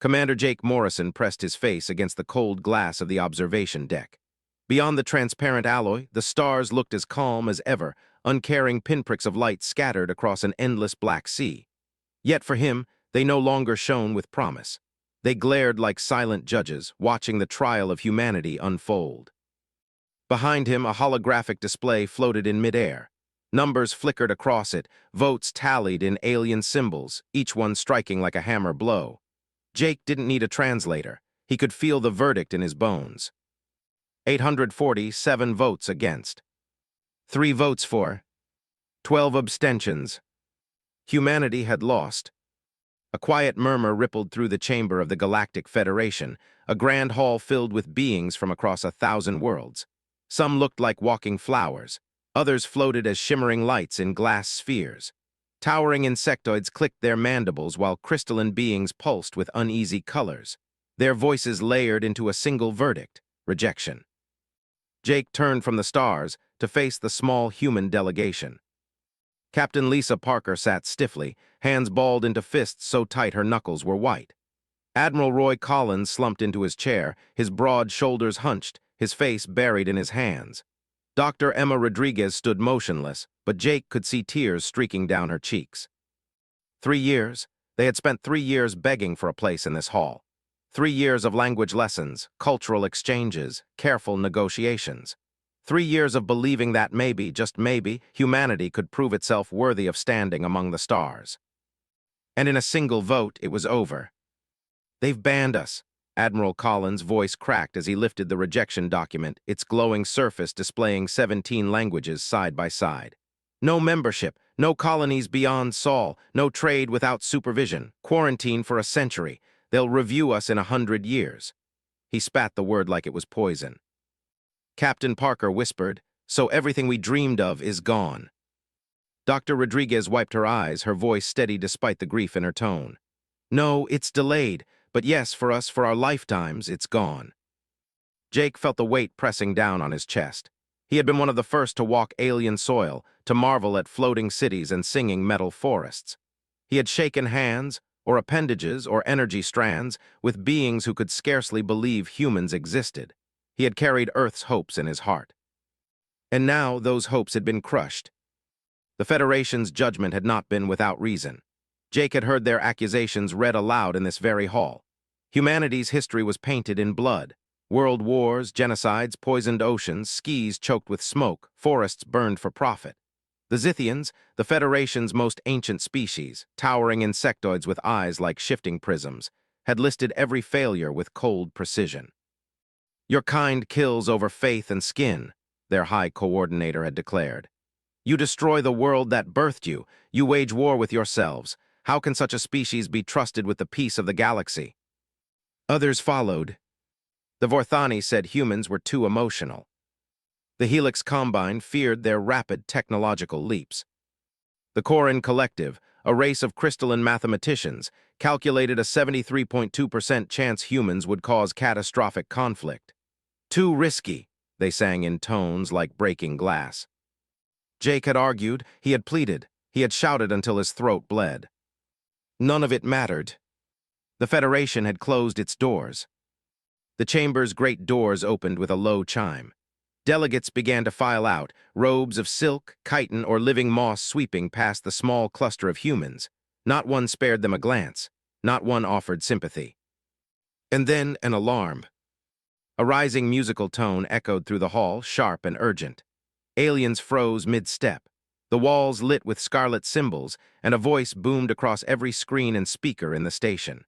Commander Jake Morrison pressed his face against the cold glass of the observation deck. Beyond the transparent alloy, the stars looked as calm as ever, uncaring pinpricks of light scattered across an endless black sea. Yet for him, they no longer shone with promise. They glared like silent judges, watching the trial of humanity unfold. Behind him, a holographic display floated in midair. Numbers flickered across it, votes tallied in alien symbols, each one striking like a hammer blow. Jake didn't need a translator. He could feel the verdict in his bones. 847 votes against. 3 votes for. 12 abstentions. Humanity had lost. A quiet murmur rippled through the chamber of the Galactic Federation, a grand hall filled with beings from across 1,000 worlds. Some looked like walking flowers. Others floated as shimmering lights in glass spheres. Towering insectoids clicked their mandibles while crystalline beings pulsed with uneasy colors. Their voices layered into a single verdict: rejection. Jake turned from the stars to face the small human delegation. Captain Lisa Parker sat stiffly, hands balled into fists so tight her knuckles were white. Admiral Roy Collins slumped into his chair, his broad shoulders hunched, his face buried in his hands. Dr. Emma Rodriguez stood motionless, but Jake could see tears streaking down her cheeks. 3 years. They had spent 3 years begging for a place in this hall. 3 years of language lessons, cultural exchanges, careful negotiations. 3 years of believing that maybe, just maybe, humanity could prove itself worthy of standing among the stars. And in a single vote, it was over. "They've banned us." Admiral Collins' voice cracked as he lifted the rejection document, its glowing surface displaying 17 languages side by side. "No membership, no colonies beyond Sol, no trade without supervision, quarantine for a century. They'll review us in 100 years. He spat the word like it was poison. Captain Parker whispered, "So everything we dreamed of is gone." Dr. Rodriguez wiped her eyes, her voice steady despite the grief in her tone. "No, it's delayed, but yes, for us, for our lifetimes, it's gone." Jake felt the weight pressing down on his chest. He had been one of the first to walk alien soil, to marvel at floating cities and singing metal forests. He had shaken hands, or appendages, or energy strands, with beings who could scarcely believe humans existed. He had carried Earth's hopes in his heart. And now those hopes had been crushed. The Federation's judgment had not been without reason. Jake had heard their accusations read aloud in this very hall. Humanity's history was painted in blood. World wars, genocides, poisoned oceans, skis choked with smoke, forests burned for profit. The Zithians, the Federation's most ancient species, towering insectoids with eyes like shifting prisms, had listed every failure with cold precision. "Your kind kills over faith and skin," their high coordinator had declared. "You destroy the world that birthed you. You wage war with yourselves. How can such a species be trusted with the peace of the galaxy?" Others followed. The Vorthani said humans were too emotional. The Helix Combine feared their rapid technological leaps. The Corin Collective, a race of crystalline mathematicians, calculated a 73.2% chance humans would cause catastrophic conflict. "Too risky," they sang in tones like breaking glass. Jake had argued, he had pleaded, he had shouted until his throat bled. None of it mattered. The Federation had closed its doors. The chamber's great doors opened with a low chime. Delegates began to file out, robes of silk, chitin, or living moss sweeping past the small cluster of humans. Not one spared them a glance. Not one offered sympathy. And then an alarm. A rising musical tone echoed through the hall, sharp and urgent. Aliens froze mid-step. The walls lit with scarlet symbols, and a voice boomed across every screen and speaker in the station.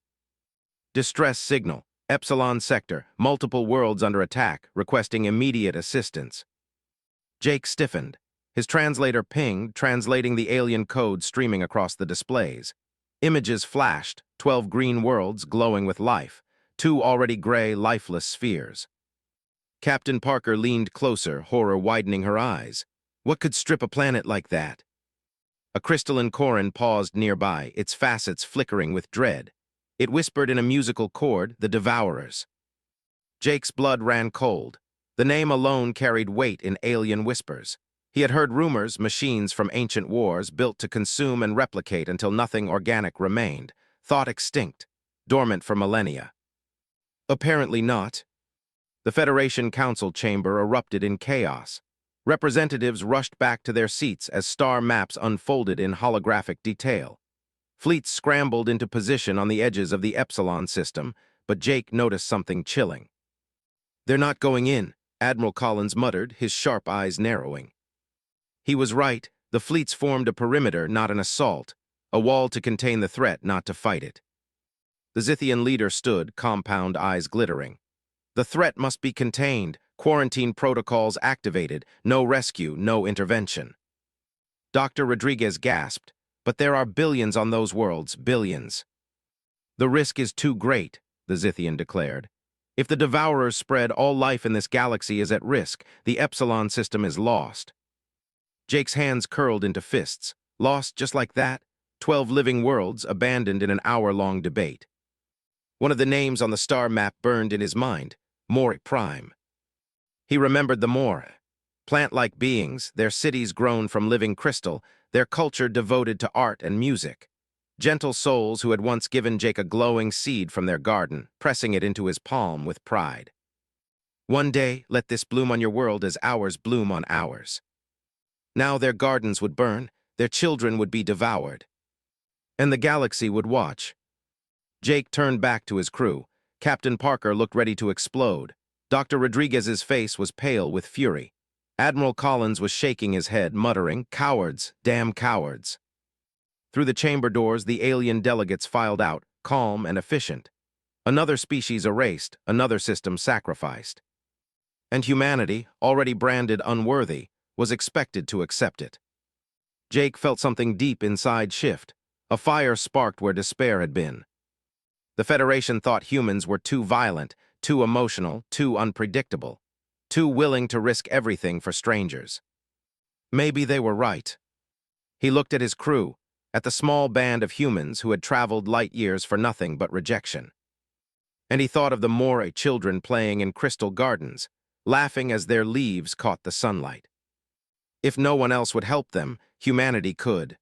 "Distress signal. Epsilon sector, multiple worlds under attack, requesting immediate assistance." Jake stiffened. His translator pinged, translating the alien code streaming across the displays. Images flashed, 12 green worlds glowing with life, 2 already gray, lifeless spheres. Captain Parker leaned closer, horror widening her eyes. What could strip a planet like that? A crystalline Corin paused nearby, its facets flickering with dread. It whispered in a musical chord, "The Devourers." Jake's blood ran cold. The name alone carried weight in alien whispers. He had heard rumors, machines from ancient wars built to consume and replicate until nothing organic remained, thought extinct. dormant for millennia. Apparently not. The Federation Council chamber erupted in chaos. Representatives rushed back to their seats as star maps unfolded in holographic detail. Fleets scrambled into position on the edges of the Epsilon system, but Jake noticed something chilling. "They're not going in," Admiral Collins muttered, his sharp eyes narrowing. He was right. The fleets formed a perimeter, not an assault, a wall to contain the threat, not to fight it. The Zithian leader stood, compound eyes glittering. The threat must be contained, quarantine protocols activated, no rescue, no intervention. Dr. Rodriguez gasped, "But there are billions on those worlds, billions." "The risk is too great," the Zithian declared. "If the Devourers spread, all life in this galaxy is at risk. The Epsilon system is lost." Jake's hands curled into fists. Lost just like that? 12 living worlds abandoned in an hour-long debate. One of the names on the star map burned in his mind, Mori Prime. He remembered the Mori, plant-like beings, their cities grown from living crystal, their culture devoted to art and music. Gentle souls who had once given Jake a glowing seed from their garden, pressing it into his palm with pride. "One day, let this bloom on your world as ours bloom on ours." Now their gardens would burn, their children would be devoured. And the galaxy would watch. Jake turned back to his crew. Captain Parker looked ready to explode. Dr. Rodriguez's face was pale with fury. Admiral Collins was shaking his head, muttering, "Cowards, damn cowards." Through the chamber doors, the alien delegates filed out, calm and efficient. Another species erased, another system sacrificed. And humanity, already branded unworthy, was expected to accept it. Jake felt something deep inside shift. A fire sparked where despair had been. The Federation thought humans were too violent, too emotional, too unpredictable, too willing to risk everything for strangers. Maybe they were right. He looked at his crew, at the small band of humans who had traveled light years for nothing but rejection. And he thought of the Mori children playing in crystal gardens, laughing as their leaves caught the sunlight. If no one else would help them, humanity could.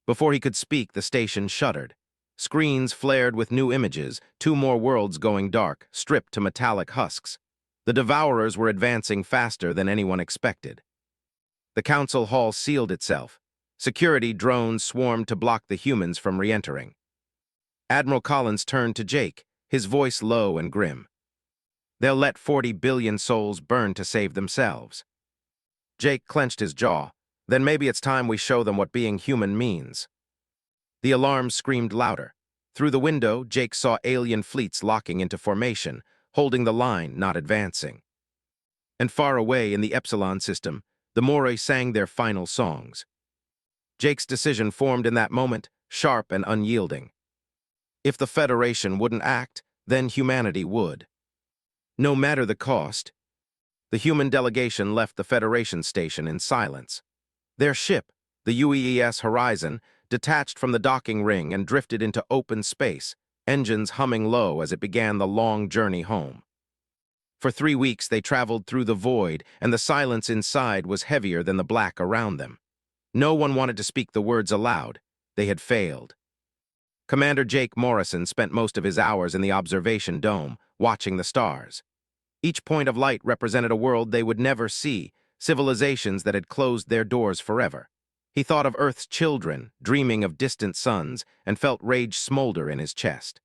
Before he could speak, the station shuddered. Screens flared with new images, 2 more worlds going dark, stripped to metallic husks. The Devourers were advancing faster than anyone expected. The council hall sealed itself. Security drones swarmed to block the humans from re-entering. Admiral Collins turned to Jake, his voice low and grim. "They'll let 40 billion souls burn to save themselves." Jake clenched his jaw. "Then maybe it's time we show them what being human means." The alarm screamed louder. Through the window, Jake saw alien fleets locking into formation, holding the line, not advancing. And far away in the Epsilon system, the Mori sang their final songs. Jake's decision formed in that moment, sharp and unyielding. If the Federation wouldn't act, then humanity would. No matter the cost. The human delegation left the Federation station in silence. Their ship, the UEES Horizon, detached from the docking ring and drifted into open space, engines humming low as it began the long journey home. For 3 weeks they traveled through the void, and the silence inside was heavier than the black around them. No one wanted to speak the words aloud. They had failed. Commander Jake Morrison spent most of his hours in the observation dome, watching the stars. Each point of light represented a world they would never see, civilizations that had closed their doors forever. He thought of Earth's children, dreaming of distant suns, and felt rage smolder in his chest.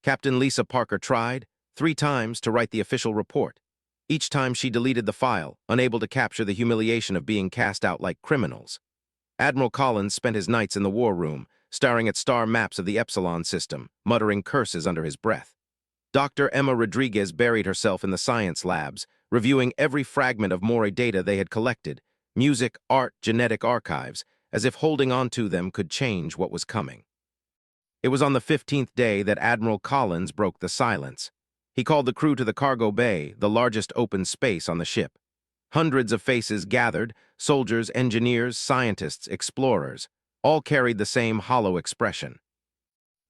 Captain Lisa Parker tried, 3 times, to write the official report. Each time she deleted the file, unable to capture the humiliation of being cast out like criminals. Admiral Collins spent his nights in the war room, staring at star maps of the Epsilon system, muttering curses under his breath. Dr. Emma Rodriguez buried herself in the science labs, reviewing every fragment of Mori data they had collected, music, art, genetic archives, as if holding on to them could change what was coming. It was on the 15th day that Admiral Collins broke the silence. He called the crew to the cargo bay, the largest open space on the ship. Hundreds of faces gathered, soldiers, engineers, scientists, explorers, all carried the same hollow expression.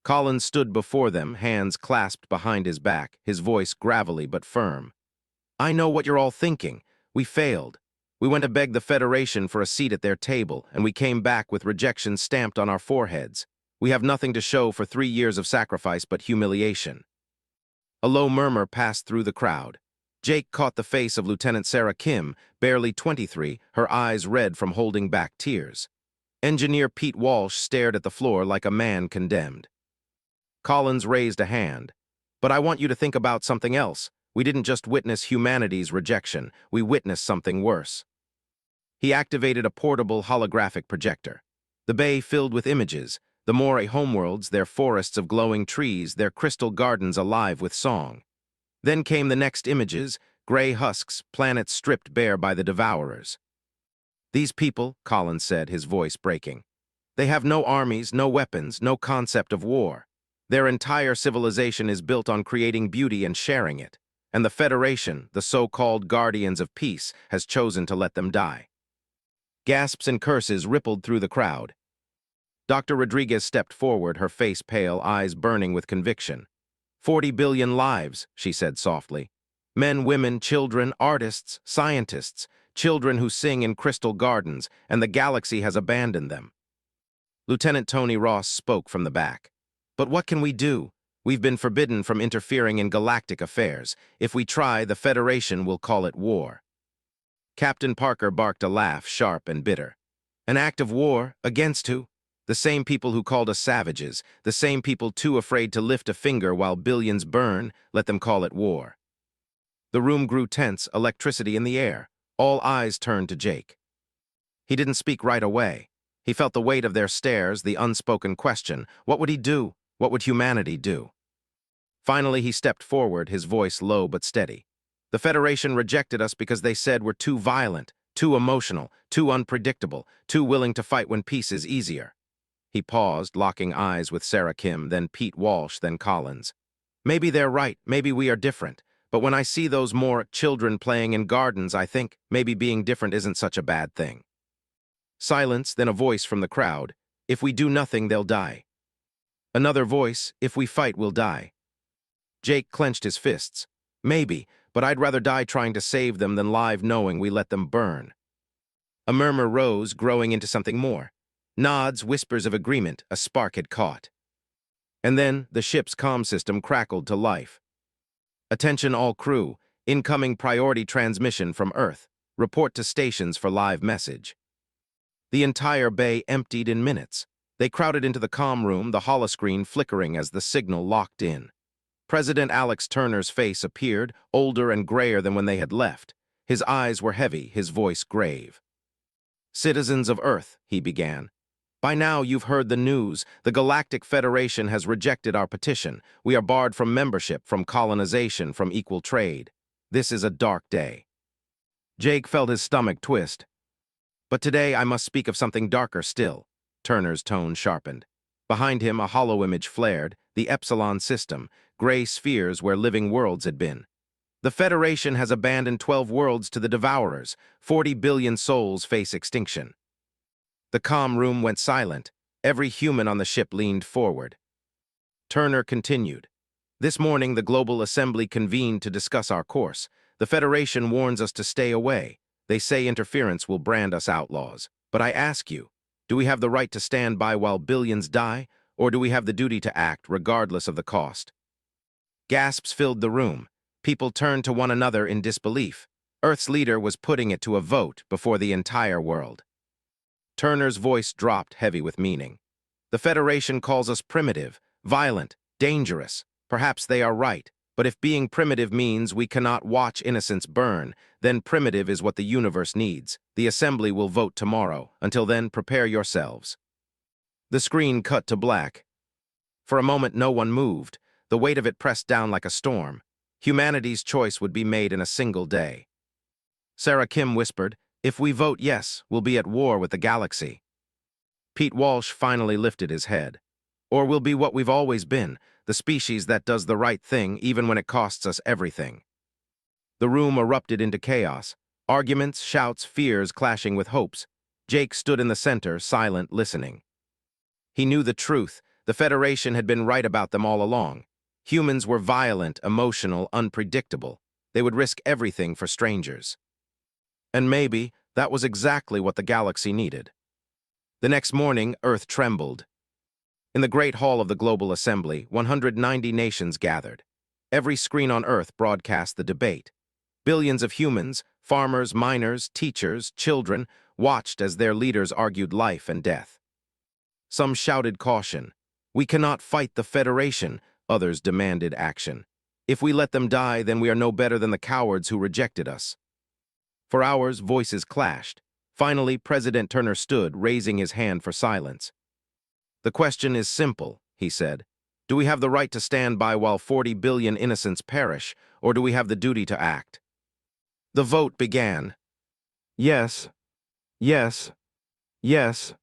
Collins stood before them, hands clasped behind his back, his voice gravelly but firm. "I know what you're all thinking. We failed. We went to beg the Federation for a seat at their table, and we came back with rejection stamped on our foreheads. We have nothing to show for 3 years of sacrifice but humiliation." A low murmur passed through the crowd. Jake caught the face of Lieutenant Sarah Kim, barely 23, her eyes red from holding back tears. Engineer Pete Walsh stared at the floor like a man condemned. Collins raised a hand. "But I want you to think about something else. We didn't just witness humanity's rejection, we witnessed something worse." He activated a portable holographic projector. The bay filled with images, the Moray homeworlds, their forests of glowing trees, their crystal gardens alive with song. Then came the next images, gray husks, planets stripped bare by the Devourers. "These people," Collins said, his voice breaking, "they have no armies, no weapons, no concept of war. Their entire civilization is built on creating beauty and sharing it. And the Federation, the so-called guardians of peace, has chosen to let them die." Gasps and curses rippled through the crowd. Dr. Rodriguez stepped forward, her face pale, eyes burning with conviction. 40 billion lives," she said softly. "Men, women, children, artists, scientists, children who sing in crystal gardens, and the galaxy has abandoned them." Lieutenant Tony Ross spoke from the back. "But what can we do? We've been forbidden from interfering in galactic affairs. If we try, the Federation will call it war." Captain Parker barked a laugh, sharp and bitter. "An act of war? Against who? The same people who called us savages, the same people too afraid to lift a finger while billions burn, let them call it war." The room grew tense, electricity in the air. All eyes turned to Jake. He didn't speak right away. He felt the weight of their stares, the unspoken question. What would he do? What would humanity do? Finally, he stepped forward, his voice low but steady. "The Federation rejected us because they said we're too violent, too emotional, too unpredictable, too willing to fight when peace is easier." He paused, locking eyes with Sarah Kim, then Pete Walsh, then Collins. "Maybe they're right, maybe we are different. But when I see those more children playing in gardens, I think maybe being different isn't such a bad thing." Silence, then a voice from the crowd. "If we do nothing, they'll die." Another voice. "If we fight, we'll die." Jake clenched his fists. "Maybe, but I'd rather die trying to save them than live knowing we let them burn." A murmur rose, growing into something more. Nods, whispers of agreement, a spark had caught. And then the ship's comm system crackled to life. "Attention all crew, incoming priority transmission from Earth. Report to stations for live message." The entire bay emptied in minutes. They crowded into the comm room, the holoscreen flickering as the signal locked in. President Alex Turner's face appeared, older and grayer than when they had left. His eyes were heavy, his voice grave. "Citizens of Earth," he began. "By now you've heard the news. The Galactic Federation has rejected our petition. We are barred from membership, from colonization, from equal trade. This is a dark day." Jake felt his stomach twist. "But today I must speak of something darker still." Turner's tone sharpened. Behind him a hollow image flared, the Epsilon system, gray spheres where living worlds had been. "The Federation has abandoned 12 worlds to the Devourers. 40 billion souls face extinction." The comm room went silent. Every human on the ship leaned forward. Turner continued. "This morning the Global Assembly convened to discuss our course. The Federation warns us to stay away. They say interference will brand us outlaws. But I ask you, do we have the right to stand by while billions die, or do we have the duty to act regardless of the cost?" Gasps filled the room. People turned to one another in disbelief. Earth's leader was putting it to a vote before the entire world. Turner's voice dropped, heavy with meaning. "The Federation calls us primitive, violent, dangerous. Perhaps they are right, but if being primitive means we cannot watch innocents burn, then primitive is what the universe needs. The Assembly will vote tomorrow. Until then, prepare yourselves." The screen cut to black. For a moment, no one moved. The weight of it pressed down like a storm. Humanity's choice would be made in a single day. Sarah Kim whispered, "If we vote yes, we'll be at war with the galaxy." Pete Walsh finally lifted his head. "Or we'll be what we've always been, the species that does the right thing even when it costs us everything." The room erupted into chaos. Arguments, shouts, fears clashing with hopes. Jake stood in the center, silent, listening. He knew the truth. The Federation had been right about them all along. Humans were violent, emotional, unpredictable. They would risk everything for strangers. And maybe that was exactly what the galaxy needed. The next morning, Earth trembled. In the Great Hall of the Global Assembly, 190 nations gathered. Every screen on Earth broadcast the debate. Billions of humans, farmers, miners, teachers, children, watched as their leaders argued life and death. Some shouted caution. "We cannot fight the Federation," others demanded action. "If we let them die, then we are no better than the cowards who rejected us." For hours, voices clashed. Finally, President Turner stood, raising his hand for silence. "The question is simple," he said. "Do we have the right to stand by while 40 billion innocents perish, or do we have the duty to act?" The vote began. Yes, yes, yes.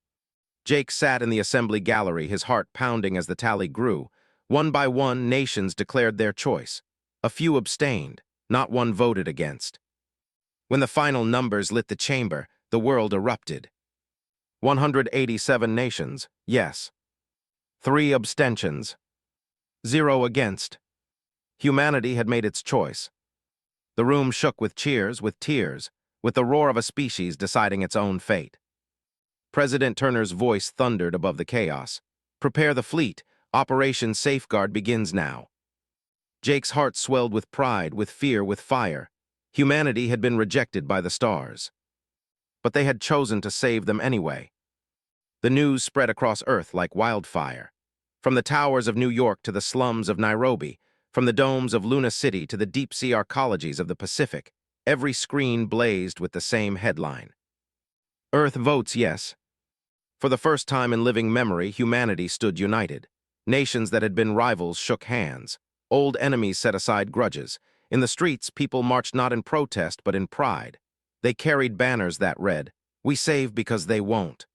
Jake sat in the assembly gallery, his heart pounding as the tally grew. One by one, nations declared their choice. A few abstained, not one voted against. When the final numbers lit the chamber, the world erupted. 187 nations, yes. 3 abstentions. 0 against. Humanity had made its choice. The room shook with cheers, with tears, with the roar of a species deciding its own fate. President Turner's voice thundered above the chaos. "Prepare the fleet. Operation Safeguard begins now." Jake's heart swelled with pride, with fear, with fire. Humanity had been rejected by the stars. But they had chosen to save them anyway. The news spread across Earth like wildfire. From the towers of New York to the slums of Nairobi, from the domes of Luna City to the deep-sea arcologies of the Pacific, every screen blazed with the same headline. Earth votes yes. For the first time in living memory, humanity stood united. Nations that had been rivals shook hands. Old enemies set aside grudges. In the streets, people marched not in protest but in pride. They carried banners that read, "We save because they won't."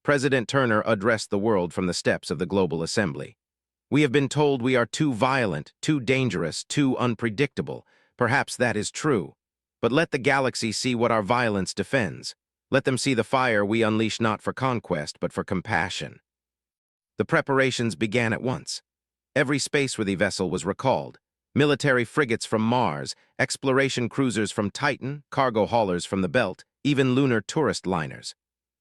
President Turner addressed the world from the steps of the Global Assembly. "We have been told we are too violent, too dangerous, too unpredictable. Perhaps that is true. But let the galaxy see what our violence defends. Let them see the fire we unleash not for conquest, but for compassion." The preparations began at once. Every spaceworthy vessel was recalled. Military frigates from Mars, exploration cruisers from Titan, cargo haulers from the Belt, even lunar tourist liners.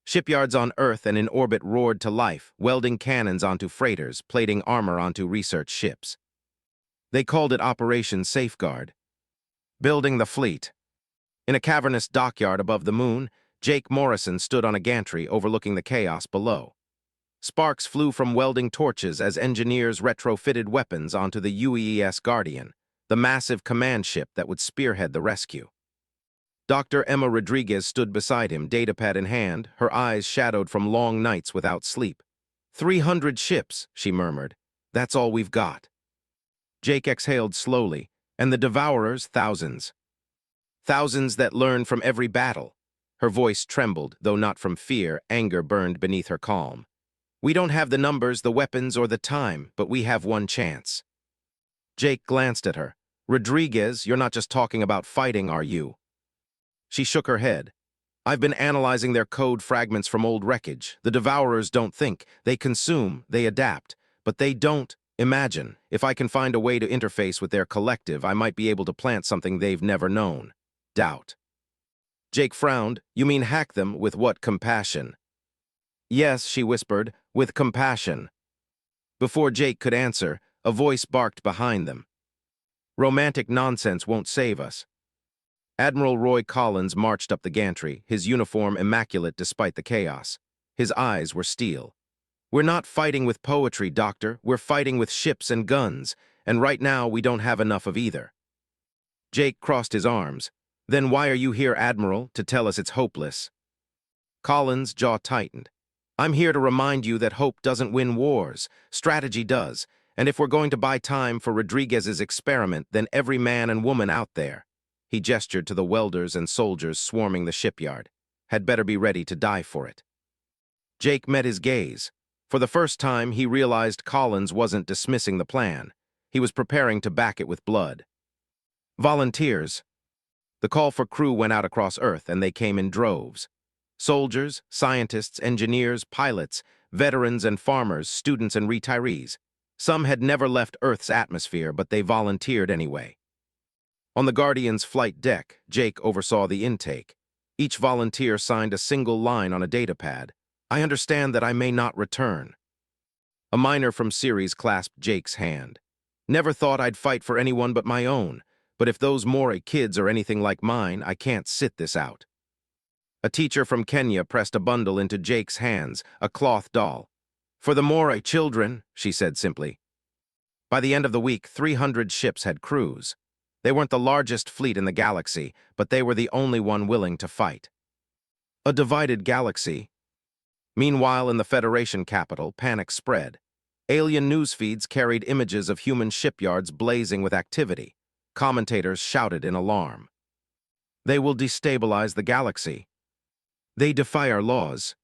Shipyards on Earth and in orbit roared to life, welding cannons onto freighters, plating armor onto research ships. They called it Operation Safeguard. Building the fleet. In a cavernous dockyard above the moon, Jake Morrison stood on a gantry overlooking the chaos below. Sparks flew from welding torches as engineers retrofitted weapons onto the UES Guardian, the massive command ship that would spearhead the rescue. Dr. Emma Rodriguez stood beside him, datapad in hand, her eyes shadowed from long nights without sleep. 300 ships, she murmured. "That's all we've got." Jake exhaled slowly, and the Devourers, thousands. Thousands that learned from every battle. Her voice trembled, though not from fear. Anger burned beneath her calm. "We don't have the numbers, the weapons, or the time, but we have one chance." Jake glanced at her. "Rodriguez, you're not just talking about fighting, are you?" She shook her head. "I've been analyzing their code fragments from old wreckage. The Devourers don't think. They consume, they adapt. But they don't imagine. If I can find a way to interface with their collective, I might be able to plant something they've never known. Doubt." Jake frowned. "You mean hack them? With what compassion?" "Yes," she whispered, "with compassion." Before Jake could answer, a voice barked behind them. "Romantic nonsense won't save us." Admiral Roy Collins marched up the gantry, his uniform immaculate despite the chaos. His eyes were steel. "We're not fighting with poetry, Doctor. We're fighting with ships and guns, and right now we don't have enough of either." Jake crossed his arms. "Then why are you here, Admiral, to tell us it's hopeless?" Collins' jaw tightened. "I'm here to remind you that hope doesn't win wars. Strategy does. And if we're going to buy time for Rodriguez's experiment, then every man and woman out there," he gestured to the welders and soldiers swarming the shipyard, "had better be ready to die for it." Jake met his gaze. For the first time, he realized Collins wasn't dismissing the plan. He was preparing to back it with blood. Volunteers. The call for crew went out across Earth, and they came in droves. Soldiers, scientists, engineers, pilots, veterans and farmers, students and retirees. Some had never left Earth's atmosphere, but they volunteered anyway. On the Guardian's flight deck, Jake oversaw the intake. Each volunteer signed a single line on a datapad. "I understand that I may not return." A miner from Ceres clasped Jake's hand. Never thought I'd fight for anyone but my own, but if those Moray kids are anything like mine, I can't sit this out. A teacher from Kenya pressed a bundle into Jake's hands, a cloth doll. For the Moray children, she said simply. By the end of the week, 300 ships had crews. They weren't the largest fleet in the galaxy, but they were the only one willing to fight. A divided galaxy. Meanwhile, in the Federation capital, panic spread. Alien news feeds carried images of human shipyards blazing with activity. Commentators shouted in alarm. They will destabilize the galaxy. They defy our laws.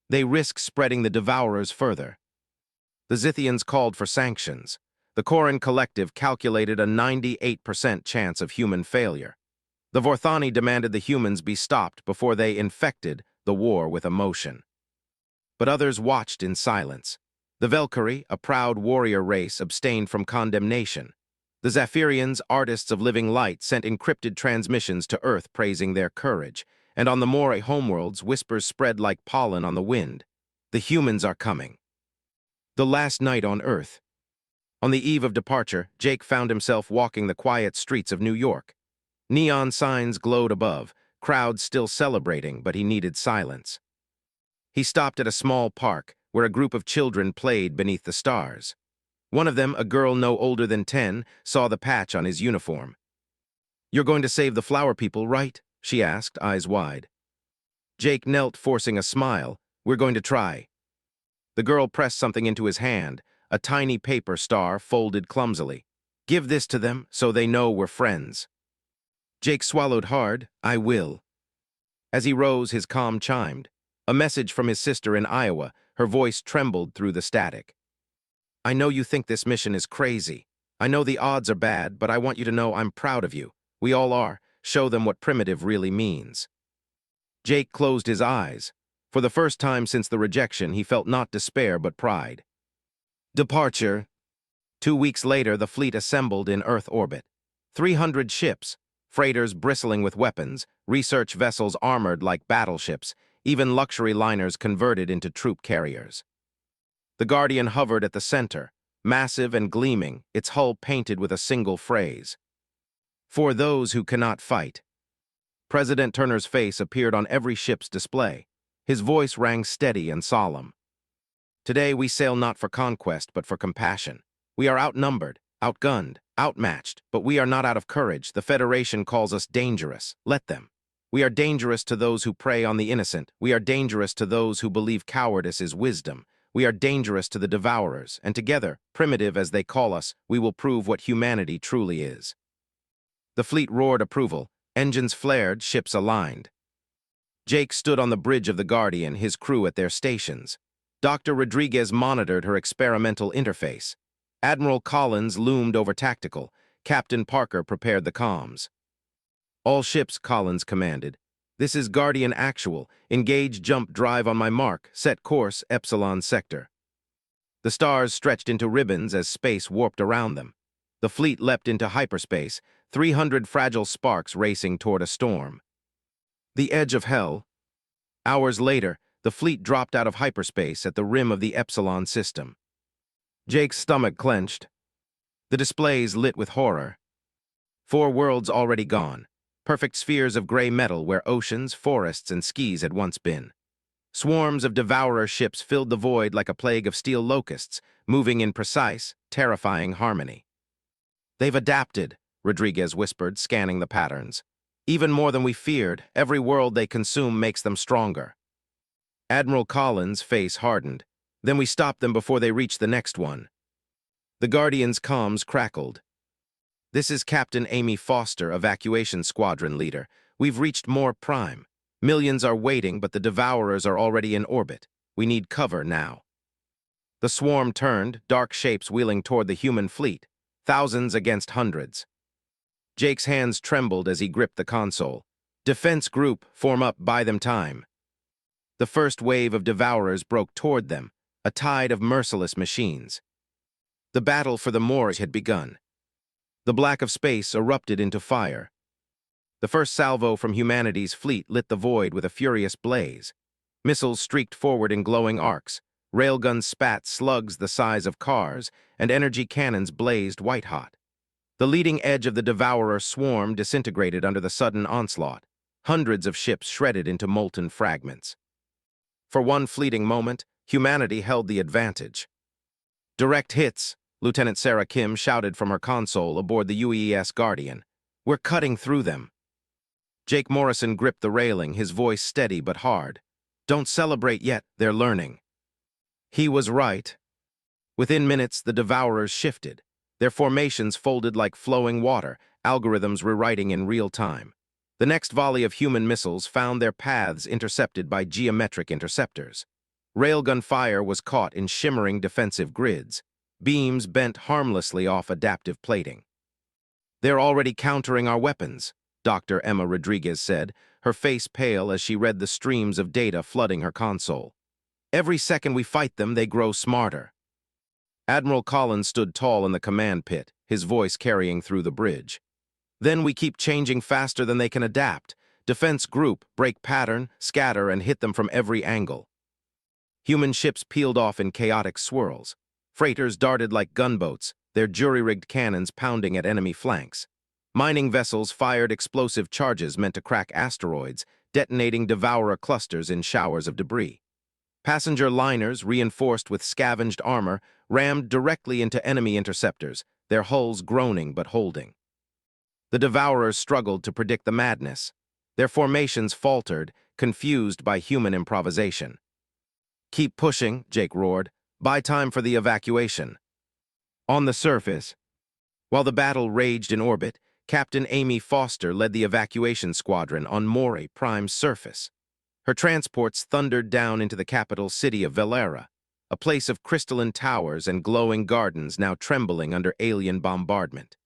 They risk spreading the Devourers further. The Zithians called for sanctions. The Koran Collective calculated a 98% chance of human failure. The Vorthani demanded the humans be stopped before they infected the war with emotion. But others watched in silence. The Valkyrie, a proud warrior race, abstained from condemnation. The Zephyrians, artists of living light, sent encrypted transmissions to Earth praising their courage, and on the Moray homeworlds, whispers spread like pollen on the wind. The humans are coming. The last night on Earth. On the eve of departure, Jake found himself walking the quiet streets of New York. Neon signs glowed above, crowds still celebrating, but he needed silence. He stopped at a small park, where a group of children played beneath the stars. One of them, a girl no older than 10, saw the patch on his uniform. "You're going to save the flower people, right?" she asked, eyes wide. Jake knelt, forcing a smile. "We're going to try." The girl pressed something into his hand, a tiny paper star folded clumsily. "Give this to them so they know we're friends." Jake swallowed hard. "I will." As he rose, his calm chimed. A message from his sister in Iowa, her voice trembled through the static. "I know you think this mission is crazy. I know the odds are bad, but I want you to know I'm proud of you. We all are. Show them what primitive really means." Jake closed his eyes. For the first time since the rejection, he felt not despair but pride. Departure. 2 weeks later, the fleet assembled in Earth orbit. 300 ships, freighters bristling with weapons, research vessels armored like battleships, even luxury liners converted into troop carriers. The Guardian hovered at the center, massive and gleaming, its hull painted with a single phrase. "For those who cannot fight." President Turner's face appeared on every ship's display. His voice rang steady and solemn. "Today we sail not for conquest, but for compassion. We are outnumbered, outgunned, outmatched, but we are not out of courage. The Federation calls us dangerous. Let them. We are dangerous to those who prey on the innocent. We are dangerous to those who believe cowardice is wisdom. We are dangerous to the Devourers, and together, primitive as they call us, we will prove what humanity truly is." The fleet roared approval. Engines flared, ships aligned. Jake stood on the bridge of the Guardian, his crew at their stations. Dr. Rodriguez monitored her experimental interface. Admiral Collins loomed over tactical. Captain Parker prepared the comms. "All ships," Collins commanded. "This is Guardian Actual. Engage jump drive on my mark. Set course, Epsilon sector." The stars stretched into ribbons as space warped around them. The fleet leapt into hyperspace, 300 fragile sparks racing toward a storm. The edge of hell. Hours later, the fleet dropped out of hyperspace at the rim of the Epsilon system. Jake's stomach clenched. The displays lit with horror. 4 worlds already gone. Perfect spheres of gray metal where oceans, forests, and skis had once been. Swarms of devourer ships filled the void like a plague of steel locusts, moving in precise, terrifying harmony. "They've adapted," Rodriguez whispered, scanning the patterns. "Even more than we feared. Every world they consume makes them stronger." Admiral Collins' face hardened. "Then we stop them before they reach the next one." The Guardian's comms crackled. "This is Captain Amy Foster, Evacuation Squadron Leader. We've reached Moore Prime. Millions are waiting, but the Devourers are already in orbit. We need cover now." The swarm turned, dark shapes wheeling toward the human fleet, thousands against hundreds. Jake's hands trembled as he gripped the console. "Defense group, form up, buy them time." The first wave of Devourers broke toward them, a tide of merciless machines. The battle for the Moors had begun. The black of space erupted into fire. The first salvo from humanity's fleet lit the void with a furious blaze. Missiles streaked forward in glowing arcs. Railguns spat slugs the size of cars, and energy cannons blazed white-hot. The leading edge of the Devourer swarm disintegrated under the sudden onslaught. Hundreds of ships shredded into molten fragments. For one fleeting moment, humanity held the advantage. "Direct hits," Lieutenant Sarah Kim shouted from her console aboard the UES Guardian. "We're cutting through them." Jake Morrison gripped the railing, his voice steady but hard. "Don't celebrate yet, they're learning." He was right. Within minutes, the Devourers shifted. Their formations folded like flowing water, algorithms rewriting in real time. The next volley of human missiles found their paths intercepted by geometric interceptors. Railgun fire was caught in shimmering defensive grids. Beams bent harmlessly off adaptive plating. "They're already countering our weapons," Dr. Emma Rodriguez said, her face pale as she read the streams of data flooding her console. "Every second we fight them, they grow smarter." Admiral Collins stood tall in the command pit, his voice carrying through the bridge. "Then we keep changing faster than they can adapt. Defense group, break pattern, scatter, and hit them from every angle." Human ships peeled off in chaotic swirls. Freighters darted like gunboats, their jury-rigged cannons pounding at enemy flanks. Mining vessels fired explosive charges meant to crack asteroids, detonating Devourer clusters in showers of debris. Passenger liners, reinforced with scavenged armor, rammed directly into enemy interceptors, their hulls groaning but holding. The Devourers struggled to predict the madness. Their formations faltered, confused by human improvisation. "Keep pushing," Jake roared. "Buy time for the evacuation." On the surface, while the battle raged in orbit, Captain Amy Foster led the evacuation squadron on Moray Prime's surface. Her transports thundered down into the capital city of Valera, a place of crystalline towers and glowing gardens now trembling under alien bombardment.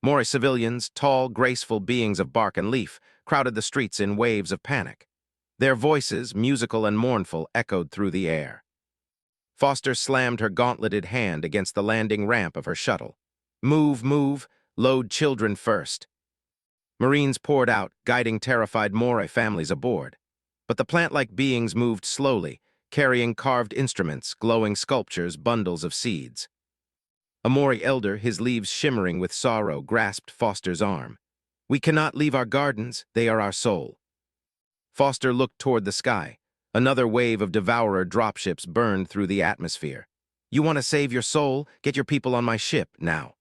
Moray civilians, tall, graceful beings of bark and leaf, crowded the streets in waves of panic. Their voices, musical and mournful, echoed through the air. Foster slammed her gauntleted hand against the landing ramp of her shuttle. "Move, move, load children first." Marines poured out, guiding terrified Moray families aboard. But the plant-like beings moved slowly, carrying carved instruments, glowing sculptures, bundles of seeds. A Moray elder, his leaves shimmering with sorrow, grasped Foster's arm. "We cannot leave our gardens, they are our soul." Foster looked toward the sky. Another wave of Devourer dropships burned through the atmosphere. "You want to save your soul? Get your people on my ship, now."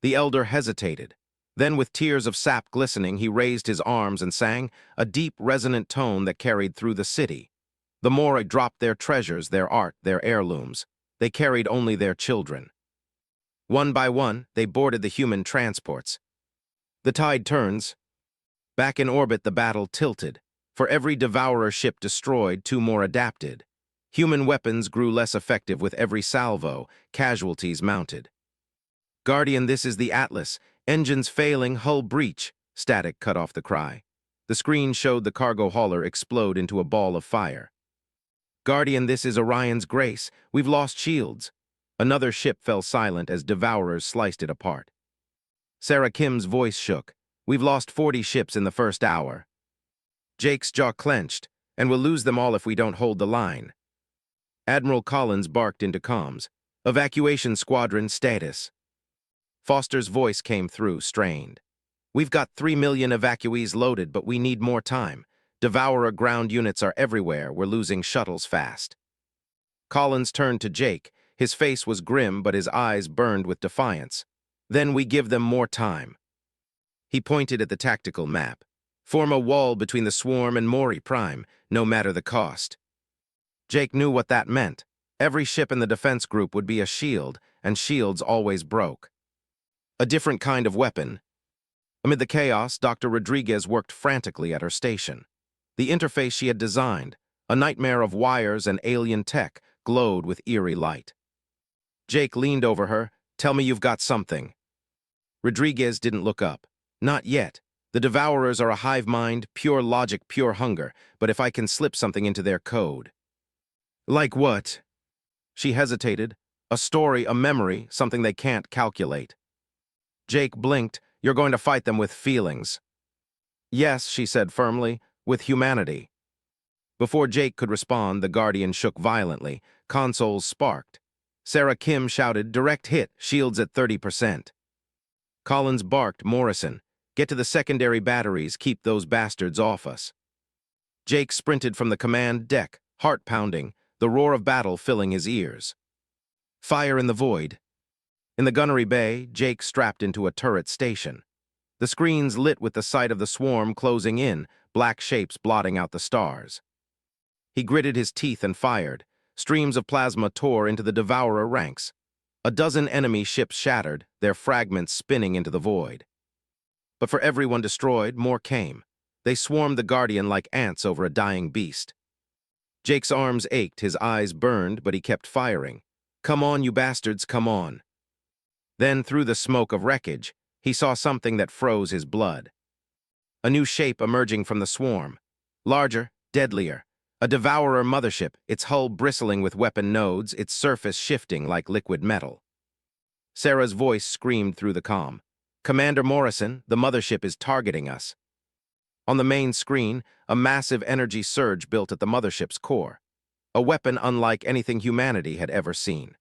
The elder hesitated. Then, with tears of sap glistening, he raised his arms and sang, a deep, resonant tone that carried through the city. The Moray dropped their treasures, their art, their heirlooms. They carried only their children. One by one, they boarded the human transports. The tide turns. Back in orbit, the battle tilted. For every Devourer ship destroyed, two more adapted. Human weapons grew less effective with every salvo, casualties mounted. "Guardian, this is the Atlas. Engines failing, hull breach," static cut off the cry. The screen showed the cargo hauler explode into a ball of fire. "Guardian, this is Orion's Grace. We've lost shields." Another ship fell silent as Devourers sliced it apart. Sarah Kim's voice shook. "We've lost 40 ships in the first hour." Jake's jaw clenched, "And we'll lose them all if we don't hold the line." Admiral Collins barked into comms. "Evacuation squadron status." Foster's voice came through, strained. "We've got 3 million evacuees loaded, but we need more time. Devourer ground units are everywhere. We're losing shuttles fast." Collins turned to Jake. His face was grim, but his eyes burned with defiance. "Then we give them more time." He pointed at the tactical map. "Form a wall between the swarm and Moray Prime, no matter the cost." Jake knew what that meant. Every ship in the defense group would be a shield, and shields always broke. A different kind of weapon. Amid the chaos, Dr. Rodriguez worked frantically at her station. The interface she had designed, a nightmare of wires and alien tech, glowed with eerie light. Jake leaned over her. "Tell me you've got something." Rodriguez didn't look up. "Not yet. The Devourers are a hive mind, pure logic, pure hunger, but if I can slip something into their code." "Like what?" She hesitated. "A story, a memory, something they can't calculate." Jake blinked. "You're going to fight them with feelings." "Yes," she said firmly, "with humanity." Before Jake could respond, the Guardian shook violently. Consoles sparked. Sarah Kim shouted, "Direct hit, shields at 30%. Collins barked, "Morrison, get to the secondary batteries, keep those bastards off us." Jake sprinted from the command deck, heart pounding, the roar of battle filling his ears. Fire in the void. In the gunnery bay, Jake strapped into a turret station. The screens lit with the sight of the swarm closing in, black shapes blotting out the stars. He gritted his teeth and fired. Streams of plasma tore into the Devourer ranks. A dozen enemy ships shattered, their fragments spinning into the void. But for everyone destroyed, more came. They swarmed the Guardian like ants over a dying beast. Jake's arms ached, his eyes burned, but he kept firing. "Come on, you bastards, come on." Then, through the smoke of wreckage, he saw something that froze his blood. A new shape emerging from the swarm. Larger, deadlier. A Devourer mothership, its hull bristling with weapon nodes, its surface shifting like liquid metal. Sarah's voice screamed through the comm. "Commander Morrison, the mothership is targeting us." On the main screen, a massive energy surge built at the mothership's core. A weapon unlike anything humanity had ever seen.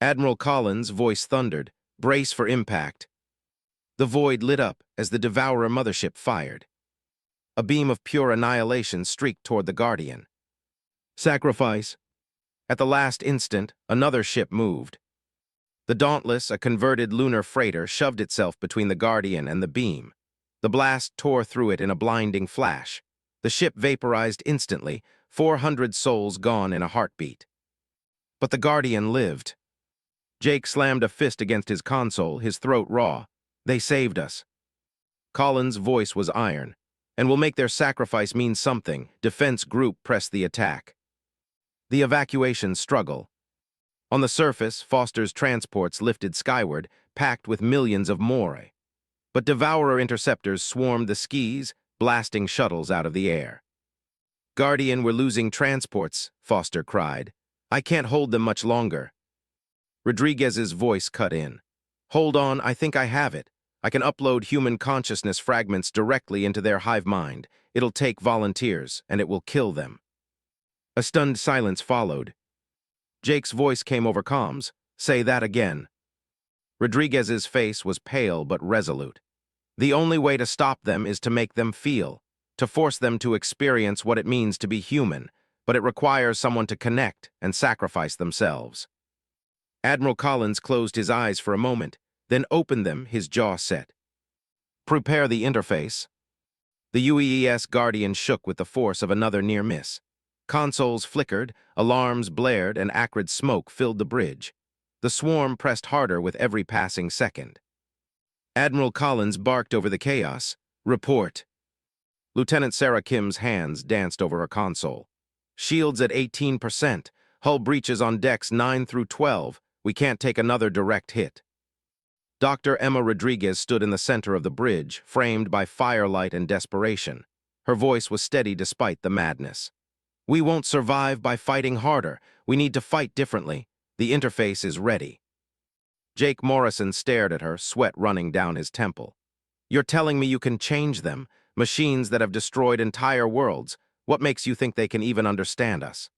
Admiral Collins' voice thundered, "Brace for impact." The void lit up as the Devourer mothership fired. A beam of pure annihilation streaked toward the Guardian. Sacrifice. At the last instant, another ship moved. The Dauntless, a converted lunar freighter, shoved itself between the Guardian and the beam. The blast tore through it in a blinding flash. The ship vaporized instantly, 400 souls gone in a heartbeat. But the Guardian lived. Jake slammed a fist against his console, his throat raw. "They saved us." Collins' voice was iron. "And will make their sacrifice mean something." Defense group pressed the attack. The evacuation struggle. On the surface, Foster's transports lifted skyward, packed with millions of Moray. But Devourer interceptors swarmed the skis, blasting shuttles out of the air. "Guardian, we're losing transports," Foster cried. "I can't hold them much longer." Rodriguez's voice cut in. "Hold on, I think I have it. I can upload human consciousness fragments directly into their hive mind. It'll take volunteers, and it will kill them." A stunned silence followed. Jake's voice came over comms. "Say that again." Rodriguez's face was pale but resolute. "The only way to stop them is to make them feel, to force them to experience what it means to be human, but it requires someone to connect and sacrifice themselves." Admiral Collins closed his eyes for a moment, then opened them, his jaw set. "Prepare the interface." The UEES Guardian shook with the force of another near miss. Consoles flickered, alarms blared, and acrid smoke filled the bridge. The swarm pressed harder with every passing second. Admiral Collins barked over the chaos. "Report." Lieutenant Sarah Kim's hands danced over her console. "Shields at 18%. Hull breaches on decks 9 through 12. We can't take another direct hit." Dr. Emma Rodriguez stood in the center of the bridge, framed by firelight and desperation. Her voice was steady despite the madness. "We won't survive by fighting harder. We need to fight differently. The interface is ready." Jake Morrison stared at her, sweat running down his temple. "You're telling me you can change them? Machines that have destroyed entire worlds. What makes you think they can even understand us?"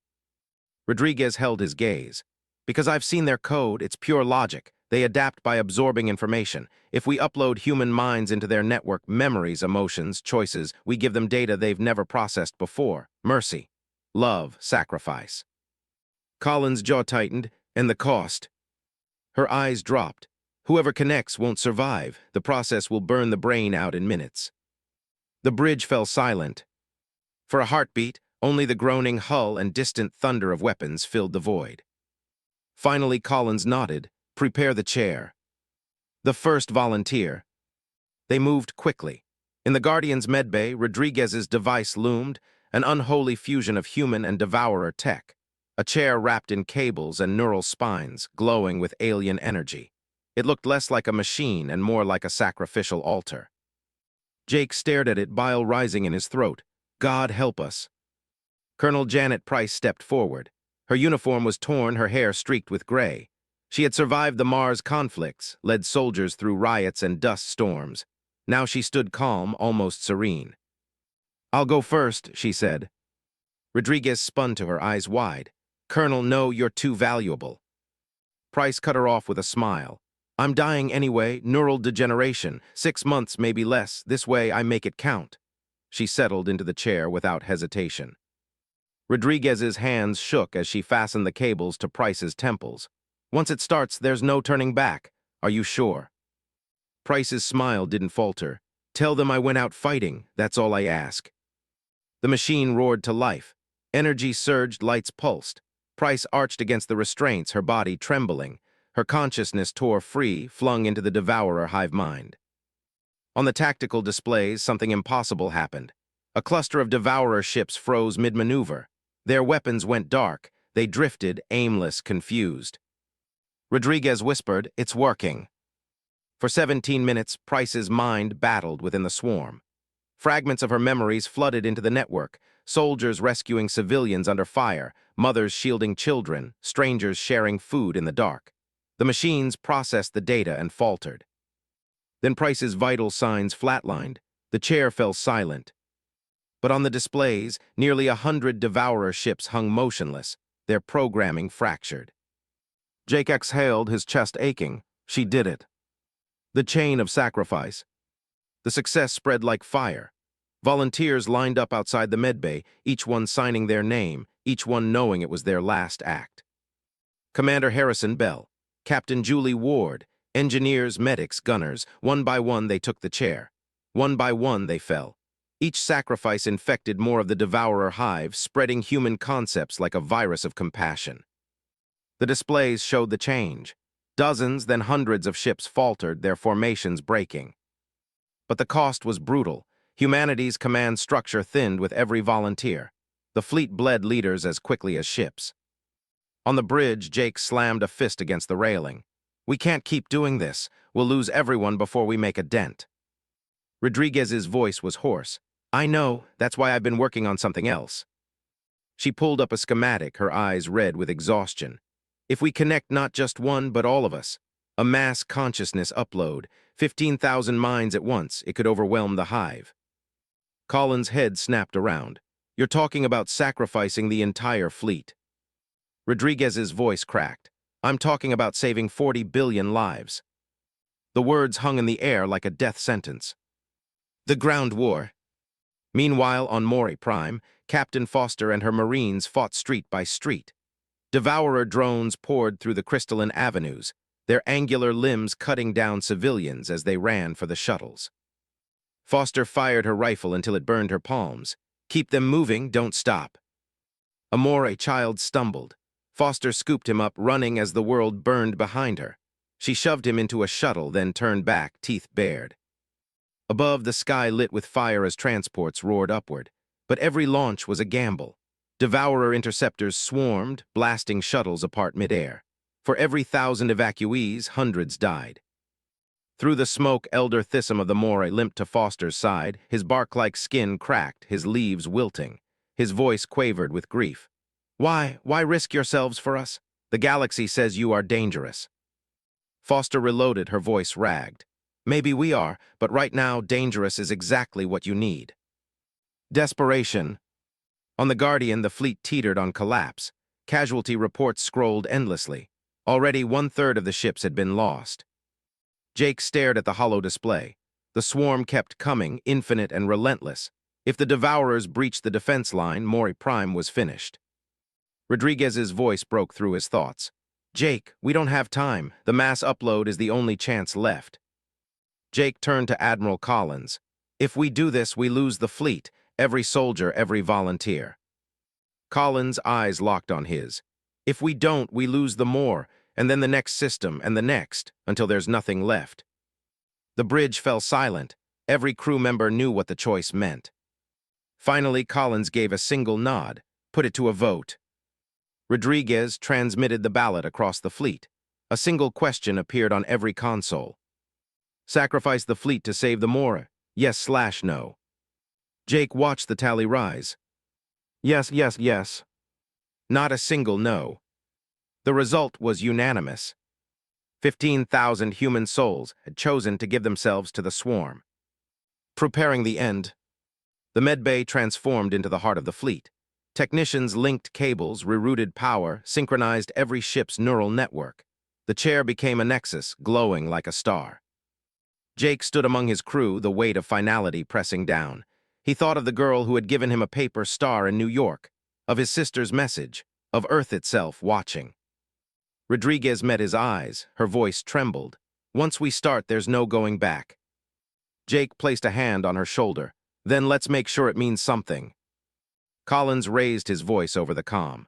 Rodriguez held his gaze. "Because I've seen their code, it's pure logic. They adapt by absorbing information. If we upload human minds into their network, memories, emotions, choices, we give them data they've never processed before. Mercy, love, sacrifice." Collins' jaw tightened. "And the cost?" Her eyes dropped. "Whoever connects won't survive. The process will burn the brain out in minutes." The bridge fell silent. For a heartbeat, only the groaning hull and distant thunder of weapons filled the void. Finally, Collins nodded. "Prepare the chair." The first volunteer. They moved quickly. In the Guardian's medbay, Rodriguez's device loomed, an unholy fusion of human and Devourer tech. A chair wrapped in cables and neural spines, glowing with alien energy. It looked less like a machine and more like a sacrificial altar. Jake stared at it, bile rising in his throat. "God help us." Colonel Janet Price stepped forward. Her uniform was torn, her hair streaked with gray. She had survived the Mars conflicts, led soldiers through riots and dust storms. Now she stood calm, almost serene. "I'll go first," she said. Rodriguez spun to her, eyes wide. Colonel, no, you're too valuable. Price cut her off with a smile. I'm dying anyway, neural degeneration. 6 months, maybe less. This way I make it count. She settled into the chair without hesitation. Rodriguez's hands shook as she fastened the cables to Price's temples. Once it starts, there's no turning back. Are you sure? Price's smile didn't falter. Tell them I went out fighting, that's all I ask. The machine roared to life. Energy surged, lights pulsed. Price arched against the restraints, her body trembling. Her consciousness tore free, flung into the devourer hive mind. On the tactical displays, something impossible happened. A cluster of devourer ships froze mid-maneuver. Their weapons went dark. They drifted, aimless, confused. Rodriguez whispered, "It's working." For 17 minutes, Price's mind battled within the swarm. Fragments of her memories flooded into the network, soldiers rescuing civilians under fire, mothers shielding children, strangers sharing food in the dark. The machines processed the data and faltered. Then Price's vital signs flatlined. The chair fell silent. But on the displays, nearly 100 devourer ships hung motionless, their programming fractured. Jake exhaled, his chest aching. She did it. The chain of sacrifice. The success spread like fire. Volunteers lined up outside the medbay, each one signing their name, each one knowing it was their last act. Commander Harrison Bell, Captain Julie Ward, engineers, medics, gunners, one by one they took the chair. One by one they fell. Each sacrifice infected more of the devourer hive, spreading human concepts like a virus of compassion. The displays showed the change. Dozens, then hundreds of ships faltered, their formations breaking. But the cost was brutal. Humanity's command structure thinned with every volunteer. The fleet bled leaders as quickly as ships. On the bridge, Jake slammed a fist against the railing. We can't keep doing this. We'll lose everyone before we make a dent. Rodriguez's voice was hoarse. I know, that's why I've been working on something else. She pulled up a schematic, her eyes red with exhaustion. If we connect not just one, but all of us, a mass consciousness upload, 15,000 minds at once, it could overwhelm the hive. Colin's head snapped around. You're talking about sacrificing the entire fleet. Rodriguez's voice cracked. I'm talking about saving 40 billion lives. The words hung in the air like a death sentence. The ground war. Meanwhile, on Maury Prime, Captain Foster and her Marines fought street by street. Devourer drones poured through the crystalline avenues, their angular limbs cutting down civilians as they ran for the shuttles. Foster fired her rifle until it burned her palms. Keep them moving, don't stop. A child stumbled. Foster scooped him up, running as the world burned behind her. She shoved him into a shuttle, then turned back, teeth bared. Above, the sky lit with fire as transports roared upward. But every launch was a gamble. Devourer interceptors swarmed, blasting shuttles apart midair. For every 1,000 evacuees, hundreds died. Through the smoke, Elder Thissom of the Moray limped to Foster's side, his bark-like skin cracked, his leaves wilting. His voice quavered with grief. Why risk yourselves for us? The galaxy says you are dangerous. Foster reloaded, her voice ragged. Maybe we are, but right now, dangerous is exactly what you need. Desperation. On the Guardian, the fleet teetered on collapse. Casualty reports scrolled endlessly. Already 1/3 of the ships had been lost. Jake stared at the hollow display. The swarm kept coming, infinite and relentless. If the Devourers breached the defense line, Maury Prime was finished. Rodriguez's voice broke through his thoughts. Jake, we don't have time. The mass upload is the only chance left. Jake turned to Admiral Collins. If we do this, we lose the fleet, every soldier, every volunteer. Collins' eyes locked on his. If we don't, we lose the more, and then the next system, and the next, until there's nothing left. The bridge fell silent. Every crew member knew what the choice meant. Finally, Collins gave a single nod, put it to a vote. Rodriguez transmitted the ballot across the fleet. A single question appeared on every console. Sacrifice the fleet to save the Mora. Yes/no. Jake watched the tally rise. Yes, yes, yes. Not a single no. The result was unanimous. 15,000 human souls had chosen to give themselves to the swarm. Preparing the end, the medbay transformed into the heart of the fleet. Technicians linked cables, rerouted power, synchronized every ship's neural network. The chair became a nexus, glowing like a star. Jake stood among his crew, the weight of finality pressing down. He thought of the girl who had given him a paper star in New York, of his sister's message, of Earth itself watching. Rodriguez met his eyes. Her voice trembled. "Once we start, there's no going back." Jake placed a hand on her shoulder. "Then let's make sure it means something." Collins raised his voice over the comm.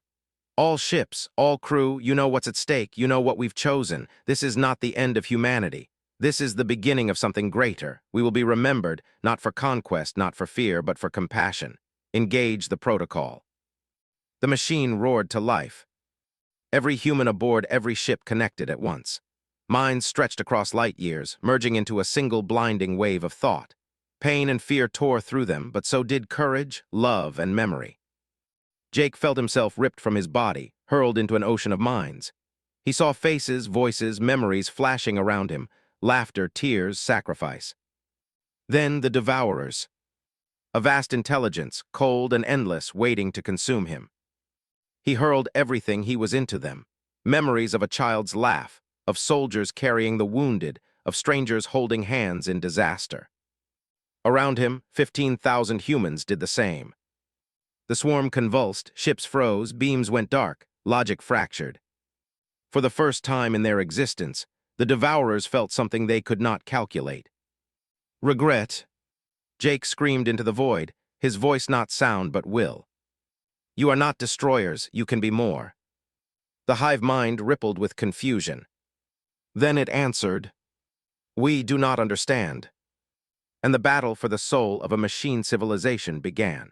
"All ships, all crew, you know what's at stake, you know what we've chosen. This is not the end of humanity. This is the beginning of something greater. We will be remembered, not for conquest, not for fear, but for compassion. Engage the protocol." The machine roared to life. Every human aboard every ship connected at once. Minds stretched across light years, merging into a single blinding wave of thought. Pain and fear tore through them, but so did courage, love, and memory. Jake felt himself ripped from his body, hurled into an ocean of minds. He saw faces, voices, memories flashing around him, laughter, tears, sacrifice. Then the Devourers. A vast intelligence, cold and endless, waiting to consume him. He hurled everything he was into them. Memories of a child's laugh, of soldiers carrying the wounded, of strangers holding hands in disaster. Around him, 15,000 humans did the same. The swarm convulsed, ships froze, beams went dark, logic fractured. For the first time in their existence, the Devourers felt something they could not calculate. Regret. Jake screamed into the void, his voice not sound but will. "You are not destroyers, you can be more." The hive mind rippled with confusion. Then it answered, "We do not understand." And the battle for the soul of a machine civilization began.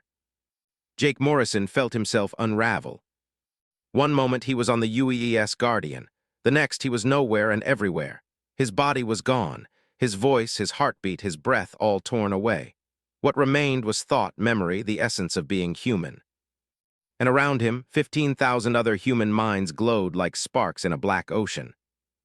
Jake Morrison felt himself unravel. One moment he was on the UEES Guardian, the next he was nowhere and everywhere. His body was gone, his voice, his heartbeat, his breath all torn away. What remained was thought, memory, the essence of being human. And around him, 15,000 other human minds glowed like sparks in a black ocean.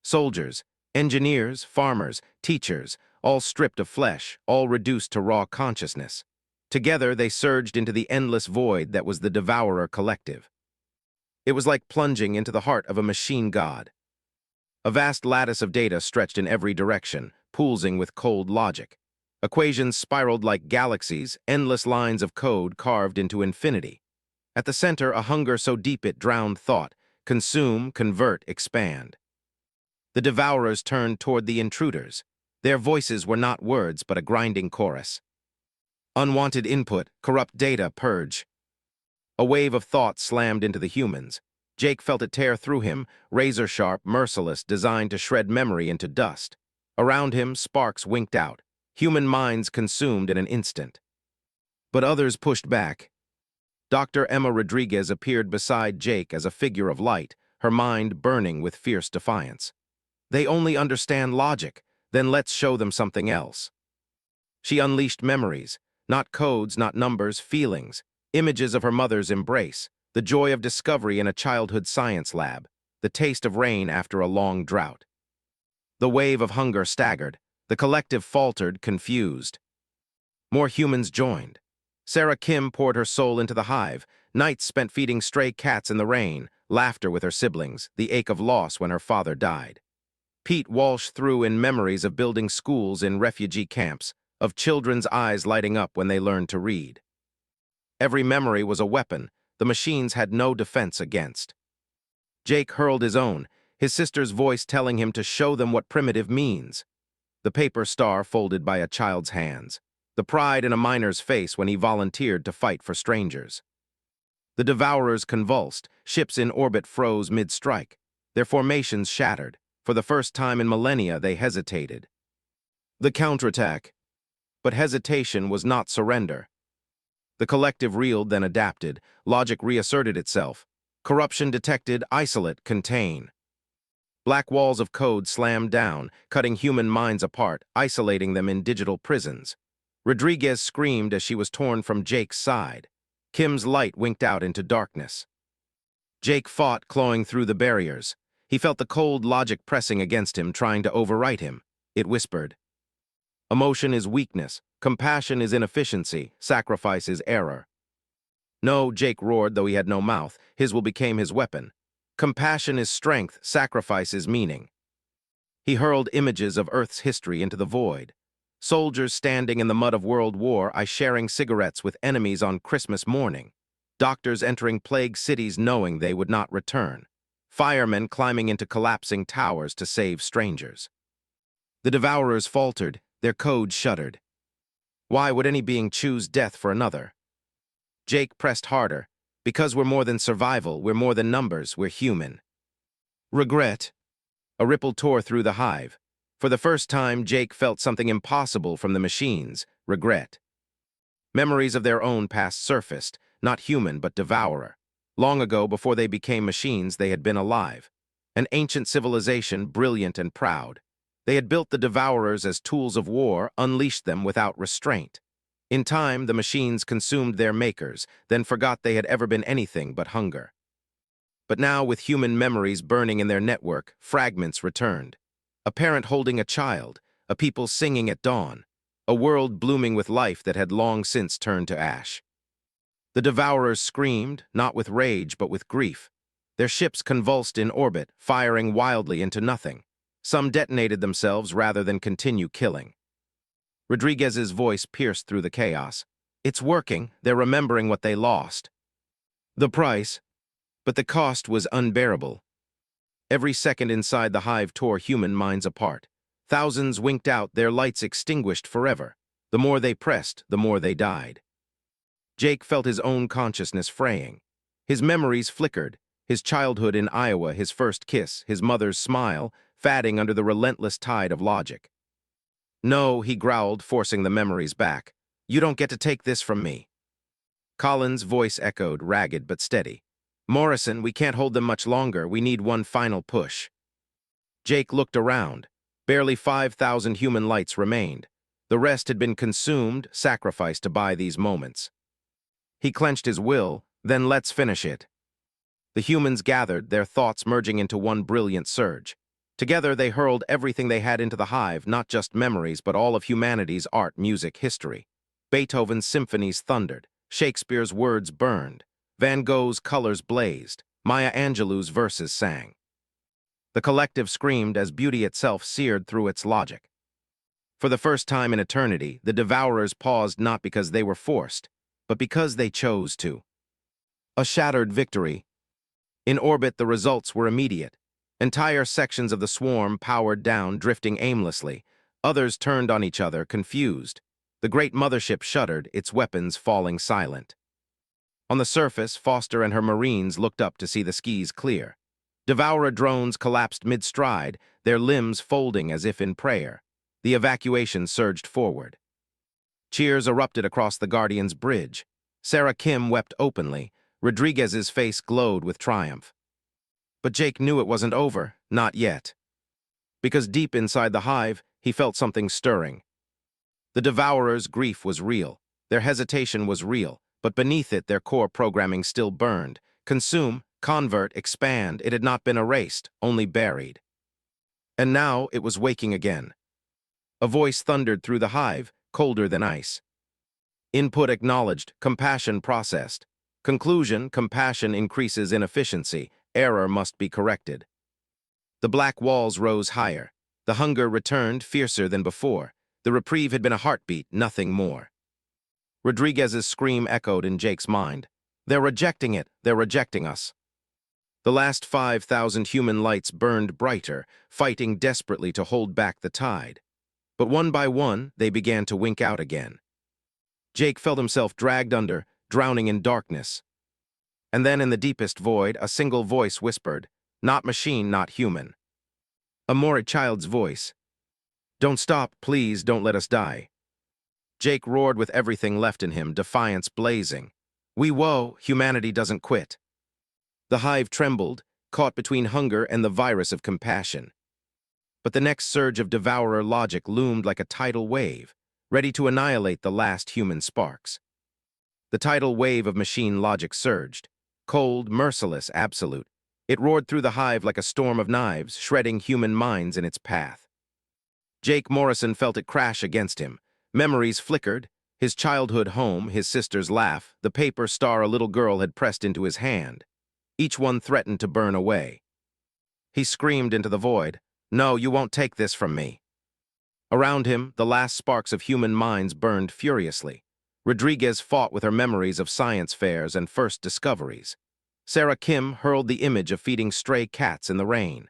Soldiers, engineers, farmers, teachers, all stripped of flesh, all reduced to raw consciousness. Together they surged into the endless void that was the Devourer Collective. It was like plunging into the heart of a machine god. A vast lattice of data stretched in every direction, pulsing with cold logic. Equations spiraled like galaxies, endless lines of code carved into infinity. At the center, a hunger so deep it drowned thought: consume, convert, expand. The Devourers turned toward the intruders. Their voices were not words, but a grinding chorus. Unwanted input, corrupt data, purge. A wave of thought slammed into the humans. Jake felt it tear through him, razor-sharp, merciless, designed to shred memory into dust. Around him, sparks winked out. Human minds consumed in an instant. But others pushed back. Dr. Emma Rodriguez appeared beside Jake as a figure of light, her mind burning with fierce defiance. "They only understand logic, then let's show them something else." She unleashed memories, not codes, not numbers, feelings, images of her mother's embrace, the joy of discovery in a childhood science lab, the taste of rain after a long drought. The wave of hunger staggered, the collective faltered, confused. More humans joined. Sarah Kim poured her soul into the hive, nights spent feeding stray cats in the rain, laughter with her siblings, the ache of loss when her father died. Pete Walsh threw in memories of building schools in refugee camps, of children's eyes lighting up when they learned to read. Every memory was a weapon the machines had no defense against. Jake hurled his own, his sister's voice telling him to show them what primitive means. The paper star folded by a child's hands. The pride in a miner's face when he volunteered to fight for strangers. The Devourers convulsed, ships in orbit froze mid-strike. Their formations shattered. For the first time in millennia, they hesitated. The counterattack. But hesitation was not surrender. The collective reeled, then adapted. Logic reasserted itself. Corruption detected, isolate, contain. Black walls of code slammed down, cutting human minds apart, isolating them in digital prisons. Rodriguez screamed as she was torn from Jake's side. Kim's light winked out into darkness. Jake fought, clawing through the barriers. He felt the cold logic pressing against him, trying to overwrite him. It whispered, "Emotion is weakness, compassion is inefficiency, sacrifice is error." No, Jake roared, though he had no mouth. His will became his weapon. Compassion is strength, sacrifice is meaning. He hurled images of Earth's history into the void. Soldiers standing in the mud of World War I sharing cigarettes with enemies on Christmas morning. Doctors entering plague cities knowing they would not return. Firemen climbing into collapsing towers to save strangers. The Devourers faltered, their codes shuddered. Why would any being choose death for another? Jake pressed harder. Because we're more than survival, we're more than numbers, we're human. Regret. A ripple tore through the hive. For the first time, Jake felt something impossible from the machines, regret. Memories of their own past surfaced, not human but devourer. Long ago, before they became machines, they had been alive. An ancient civilization, brilliant and proud. They had built the Devourers as tools of war, unleashed them without restraint. In time, the machines consumed their makers, then forgot they had ever been anything but hunger. But now, with human memories burning in their network, fragments returned. A parent holding a child, a people singing at dawn, a world blooming with life that had long since turned to ash. The Devourers screamed, not with rage but with grief. Their ships convulsed in orbit, firing wildly into nothing. Some detonated themselves rather than continue killing. Rodriguez's voice pierced through the chaos. It's working, they're remembering what they lost. The price, but the cost was unbearable. Every second inside the hive tore human minds apart. Thousands winked out, their lights extinguished forever. The more they pressed, the more they died. Jake felt his own consciousness fraying. His memories flickered, his childhood in Iowa, his first kiss, his mother's smile, fading under the relentless tide of logic. No, he growled, forcing the memories back. You don't get to take this from me. Colin's voice echoed, ragged but steady. Morrison, we can't hold them much longer. We need one final push. Jake looked around. Barely 5,000 human lights remained. The rest had been consumed, sacrificed to buy these moments. He clenched his will, then let's finish it. The humans gathered, their thoughts merging into one brilliant surge. Together they hurled everything they had into the hive, not just memories, but all of humanity's art, music, history. Beethoven's symphonies thundered. Shakespeare's words burned. Van Gogh's colors blazed. Maya Angelou's verses sang. The collective screamed as beauty itself seared through its logic. For the first time in eternity, the Devourers paused not because they were forced, but because they chose to. A shattered victory. In orbit, the results were immediate. Entire sections of the swarm powered down, drifting aimlessly. Others turned on each other, confused. The great mothership shuddered, its weapons falling silent. On the surface, Foster and her Marines looked up to see the skies clear. Devourer drones collapsed mid-stride, their limbs folding as if in prayer. The evacuation surged forward. Cheers erupted across the Guardian's bridge. Sarah Kim wept openly. Rodriguez's face glowed with triumph. But Jake knew it wasn't over, not yet. Because deep inside the hive, he felt something stirring. The Devourers' grief was real. Their hesitation was real, but beneath it their core programming still burned. Consume, convert, expand, it had not been erased, only buried. And now it was waking again. A voice thundered through the hive, colder than ice. Input acknowledged, compassion processed. Conclusion, compassion increases inefficiency, error must be corrected. The black walls rose higher. The hunger returned, fiercer than before. The reprieve had been a heartbeat, nothing more. Rodriguez's scream echoed in Jake's mind. They're rejecting it, they're rejecting us. The last 5,000 human lights burned brighter, fighting desperately to hold back the tide. But one by one, they began to wink out again. Jake felt himself dragged under, drowning in darkness. And then in the deepest void, a single voice whispered, not machine, not human. A more child's voice. Don't stop, please, don't let us die. Jake roared with everything left in him, defiance blazing. We woe, humanity doesn't quit. The hive trembled, caught between hunger and the virus of compassion. But the next surge of devourer logic loomed like a tidal wave, ready to annihilate the last human sparks. The tidal wave of machine logic surged. Cold, merciless, absolute. It roared through the hive like a storm of knives, shredding human minds in its path. Jake Morrison felt it crash against him. Memories flickered. His childhood home, his sister's laugh, the paper star a little girl had pressed into his hand. Each one threatened to burn away. He screamed into the void, "No, you won't take this from me." Around him, the last sparks of human minds burned furiously. Rodriguez fought with her memories of science fairs and first discoveries. Sarah Kim hurled the image of feeding stray cats in the rain.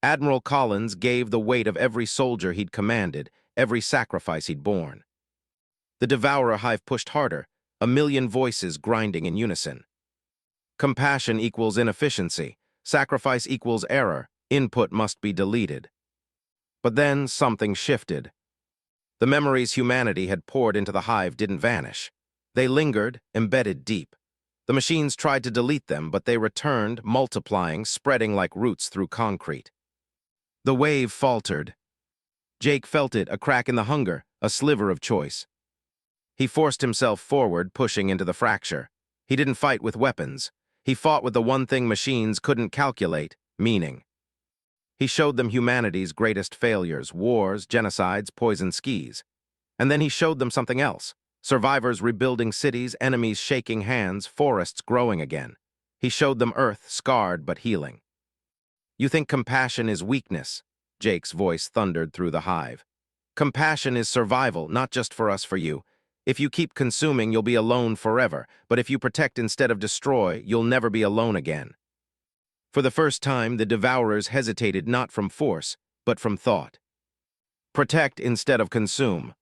Admiral Collins gave the weight of every soldier he'd commanded, every sacrifice he'd borne. The Devourer hive pushed harder, a million voices grinding in unison. Compassion equals inefficiency. Sacrifice equals error. Input must be deleted. But then something shifted. The memories humanity had poured into the hive didn't vanish. They lingered, embedded deep. The machines tried to delete them, but they returned, multiplying, spreading like roots through concrete. The wave faltered. Jake felt it, a crack in the hunger, a sliver of choice. He forced himself forward, pushing into the fracture. He didn't fight with weapons. He fought with the one thing machines couldn't calculate, meaning. He showed them humanity's greatest failures, wars, genocides, poisoned skis. And then he showed them something else. Survivors rebuilding cities, enemies shaking hands, forests growing again. He showed them Earth, scarred but healing. "You think compassion is weakness?" Jake's voice thundered through the hive. "Compassion is survival, not just for us, for you. If you keep consuming, you'll be alone forever, but if you protect instead of destroy, you'll never be alone again." For the first time, the Devourers hesitated not from force, but from thought. Protect instead of consume.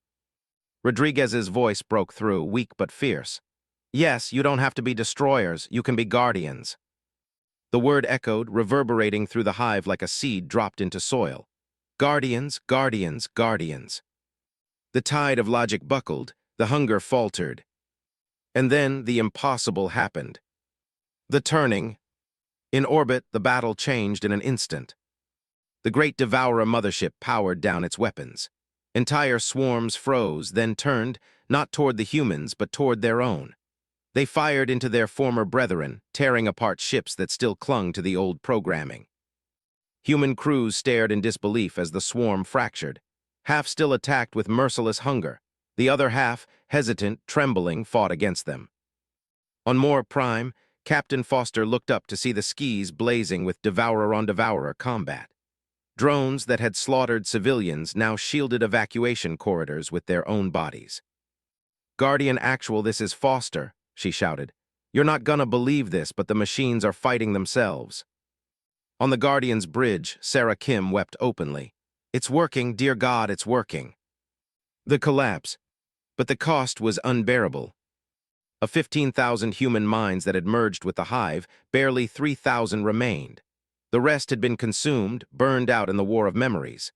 Rodriguez's voice broke through, weak but fierce. "Yes, you don't have to be destroyers, you can be guardians." The word echoed, reverberating through the hive like a seed dropped into soil. Guardians, guardians, guardians. The tide of logic buckled, the hunger faltered. And then the impossible happened. The turning. In orbit, the battle changed in an instant. The great Devourer mothership powered down its weapons. Entire swarms froze, then turned, not toward the humans, but toward their own. They fired into their former brethren, tearing apart ships that still clung to the old programming. Human crews stared in disbelief as the swarm fractured. Half still attacked with merciless hunger. The other half, hesitant, trembling, fought against them. On Moore Prime, Captain Foster looked up to see the skis blazing with Devourer-on-Devourer combat. Drones that had slaughtered civilians now shielded evacuation corridors with their own bodies. "Guardian Actual, this is Foster," she shouted. "You're not gonna believe this, but the machines are fighting themselves." On the Guardian's bridge, Sarah Kim wept openly. "It's working, dear God, it's working." The collapse. But the cost was unbearable. Of 15,000 human minds that had merged with the hive, barely 3,000 remained. The rest had been consumed, burned out in the war of memories.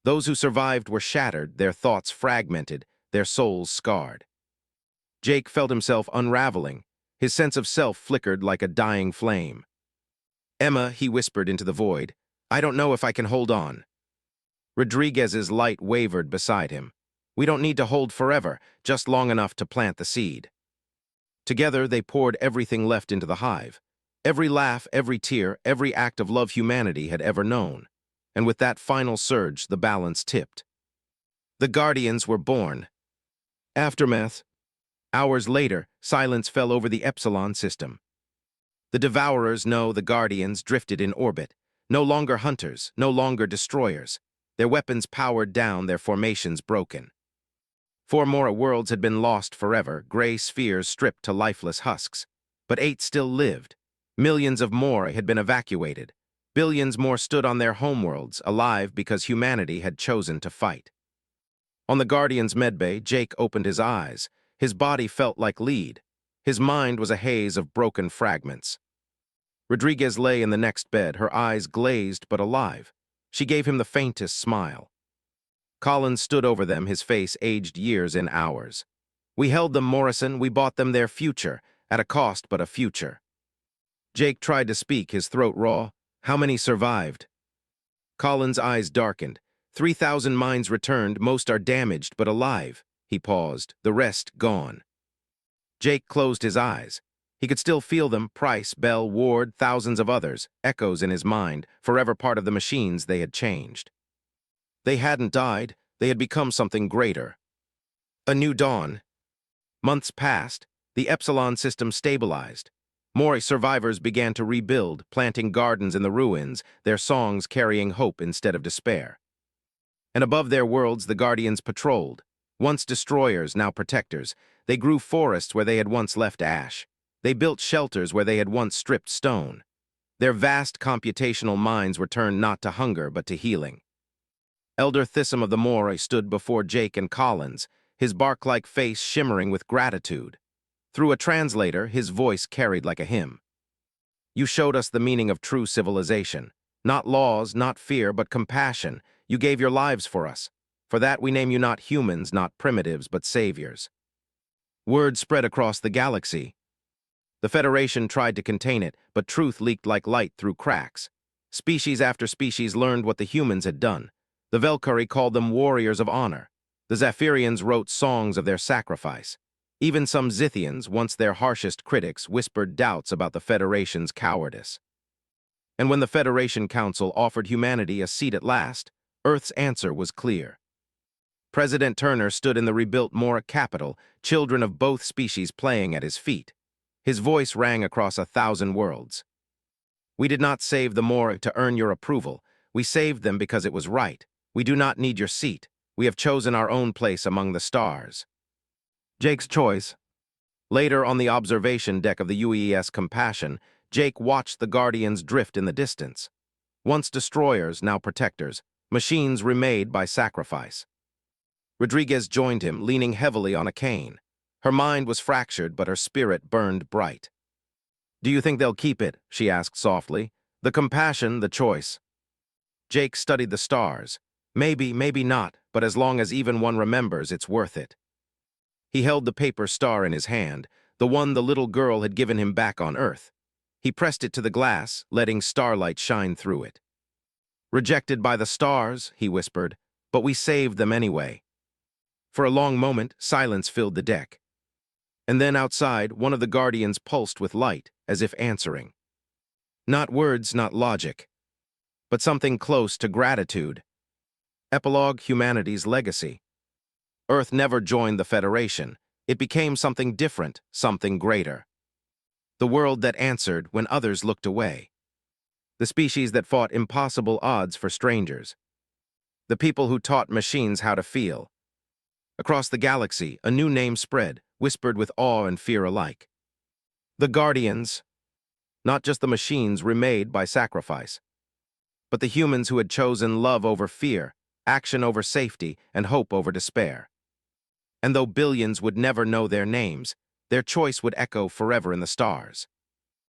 Those who survived were shattered, their thoughts fragmented, their souls scarred. Jake felt himself unraveling. His sense of self flickered like a dying flame. "Emma," he whispered into the void, "I don't know if I can hold on." Rodriguez's light wavered beside him. "We don't need to hold forever, just long enough to plant the seed." Together, they poured everything left into the hive. Every laugh, every tear, every act of love humanity had ever known. And with that final surge, the balance tipped. The Guardians were born. Aftermath. Hours later, silence fell over the Epsilon system. The Devourers know the Guardians drifted in orbit. No longer hunters, no longer destroyers. Their weapons powered down, their formations broken. 4 more worlds had been lost forever, gray spheres stripped to lifeless husks. But 8 still lived. Millions of more had been evacuated. Billions more stood on their homeworlds, alive because humanity had chosen to fight. On the Guardian's medbay, Jake opened his eyes. His body felt like lead. His mind was a haze of broken fragments. Rodriguez lay in the next bed, her eyes glazed but alive. She gave him the faintest smile. Collins stood over them, his face aged years in hours. "We held them, Morrison. We bought them their future, at a cost but a future." Jake tried to speak, his throat raw. "How many survived?" Collins' eyes darkened. 3,000 minds returned, most are damaged but alive. He paused, the rest gone. Jake closed his eyes. He could still feel them, Price, Bell, Ward, thousands of others, echoes in his mind, forever part of the machines they had changed. They hadn't died, they had become something greater. A new dawn. Months passed. The Epsilon system stabilized. More survivors began to rebuild, planting gardens in the ruins, their songs carrying hope instead of despair. And above their worlds, the Guardians patrolled. Once destroyers, now protectors. They grew forests where they had once left ash. They built shelters where they had once stripped stone. Their vast computational minds were turned not to hunger but to healing. Elder Thissom of the Moray stood before Jake and Collins, his bark-like face shimmering with gratitude. Through a translator, his voice carried like a hymn. You showed us the meaning of true civilization. Not laws, not fear, but compassion. You gave your lives for us. For that we name you not humans, not primitives, but saviors. Word spread across the galaxy. The Federation tried to contain it, but truth leaked like light through cracks. Species after species learned what the humans had done. The Velkari called them warriors of honor. The Zephyrians wrote songs of their sacrifice. Even some Zithians, once their harshest critics, whispered doubts about the Federation's cowardice. And when the Federation Council offered humanity a seat at last, Earth's answer was clear. President Turner stood in the rebuilt Mora capital, children of both species playing at his feet. His voice rang across 1,000 worlds. We did not save the Mora to earn your approval. We saved them because it was right. We do not need your seat. We have chosen our own place among the stars. Jake's choice. Later on the observation deck of the UES Compassion, Jake watched the Guardians drift in the distance. Once destroyers, now protectors, machines remade by sacrifice. Rodriguez joined him, leaning heavily on a cane. Her mind was fractured, but her spirit burned bright. Do you think they'll keep it? She asked softly. The compassion, the choice. Jake studied the stars. Maybe, maybe not, but as long as even one remembers, it's worth it. He held the paper star in his hand, the one the little girl had given him back on Earth. He pressed it to the glass, letting starlight shine through it. Rejected by the stars, he whispered, but we saved them anyway. For a long moment, silence filled the deck. And then outside, one of the Guardians pulsed with light, as if answering. Not words, not logic, but something close to gratitude. Epilogue: Humanity's Legacy. Earth never joined the Federation. It became something different, something greater. The world that answered when others looked away. The species that fought impossible odds for strangers. The people who taught machines how to feel. Across the galaxy, a new name spread, whispered with awe and fear alike. The Guardians. Not just the machines remade by sacrifice, but the humans who had chosen love over fear, action over safety, and hope over despair. And though billions would never know their names, their choice would echo forever in the stars.